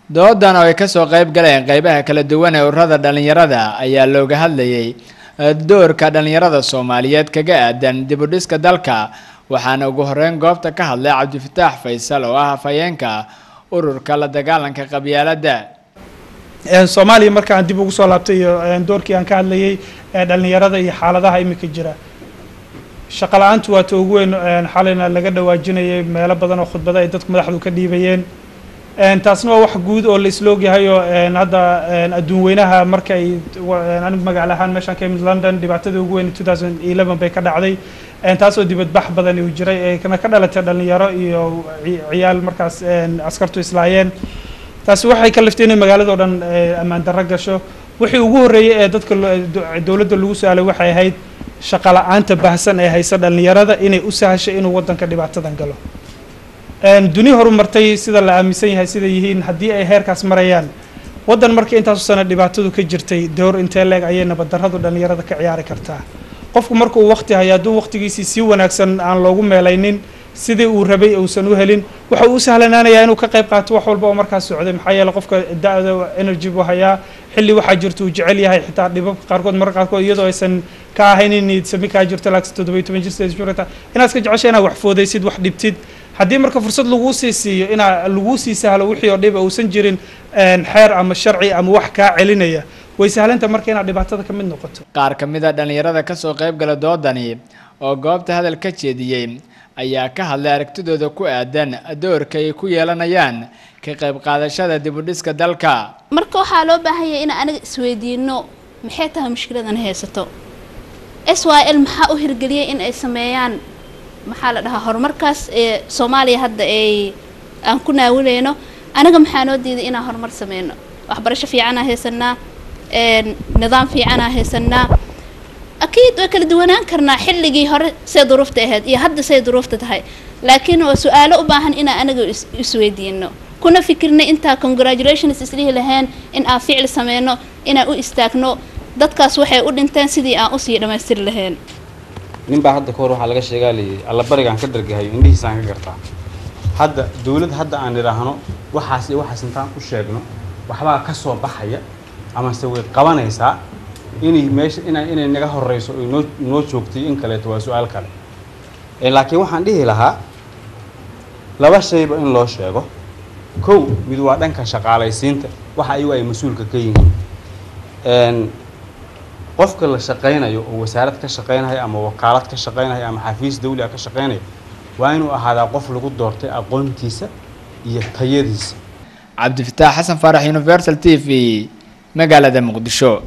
doodan oo ay ka soo qayb galeen qaybaha kala duwan ee ururada dhalinyarada ayaa looga hadlayay doorka dhalinyarada Soomaaliyeed kaga aadan dib u dhiska dalka waxaana ugu horeyn goobta ka hadlay Cabdifataax Faysal oo ah afayeenka ururka la dagaalanka qabyaaladda Soomaaliya markaan dib ugu soo laabtay doorkii aan ka hadlayay dhalinyarada iyo xaaladaha imika jira shaqo la'aantu waa ugu weyn xalayna laga dhawaajinayay meelo badan oo khudbada ay dadku madaxdu ka dhiibayeen taasna waa wax guud oo la isloog yahay oo hadda adduun weynaha markay anigu magac ahaan meeshan ka yimid London dhibaatada ugu weyn 2011 bay ka dhacday taasoo dibadbax badan uu jiray kana ka dhalatay dhalinyaro iyo ciyaal markaas askartu islaayeen taas waxay ka lifteen magaalada oo dhan amaan darro gasho wixii ugu horeeyay ee dadka dawladda lagu saalay waxay ahayd shaqo la'aanta baahsan ee haysa dhalinyarada inay u sahasho inuu wadanka dhibaatadan galo duni horumartay sida la aaminsan yahay sida yihiin haddii ay heerkaas marayaan wadan markii intaas sano dhibaatadu ka jirtay door intee leeg ayay nabaddarradu dhalinyarada ka ciyaari kartaa qofku markuu waqti hayo hadduu waqtigiisii si wanaagsan aan loogu meelaynin sidii uu rabay uusan u helin waxa uu sahlanaanayaa inuu ka qayb qaato wax walba oo markaas socday maxaa yeelay qofka da'da energy buu hayaa xilli waxa jirto uu jecel yahay xitaa dhibab qaarkood marka qaarkood iyadoo aysan ka ahayn in sami ka jirto laakiin 17 jir sida jurata inaad ka jeceshay inaad wax foodaysid wax dhibtid haddii marka fursad lagu siiyo ina lagu sii sahlo wixii oo dhib uusan jirin xeer ama sharci ama wax ka celinaya way sahlanta marka inaad dhibaatada ka mid noqoto qaar ka mid ah dhalinyarada ka soo qayb gala doodani oo goobta hadal ka jeediyay ayaa ka hadlay aragtidooda ku aadan doorka ay ku yeelanayaan ka qayb qaadashada dib u dhiska dalka marka waxa loo baahan yahay in anaga isweydiino maxay tahay mushkiladan haysato SYL maxaa u hirgeliyay in ay sameeyaan maxaa la dhahaa horumarkaas ee Soomaaliya hadda ay aan ku naawileyno anaga maxaa noo diiday inaan horumar sameeyno waxbarasho fiican ah haysanaa nidaam fiican ah haysanaa أكيد وكل دوانان كرنا حلقي هر سيد ظروفته هاد يا هاد سيد ظروفته هاي لكن وسؤال أباهن إن أنا إسويدينه كنا فكرنا أنت congratulations إسليه لهن إن أفعل سمينه إن أستاكنه ضدك سوحي أقول أنت سيدي أصير لما يصير لهن نبى هذا كورو حلقة شيء قال لي الله برجع عن كدر جهاي إندي سانك قرطع هذا دولة هذا عن رهانه وحاس إنتان وشيء وحبا كسر بحية أما سوي قوانين يسا إني مش إني نجاه الرئيس إنه شوكتي إن كله تو سؤال كله لكن واحد ده لها لباس شيء بين الله شيء كو بدوادن كشغالة سنت واحد أيوة مسؤول ككين قفك الشقين أيوة وسارت كشقين هي أما وكالات كشقين هي أما حفيز دولة كشقين هي وينو هذا قفل قد دورته أقول تيسا يتيريس عبد الفتاح حسن فرح يونيفرسال TV مقالة مقدشو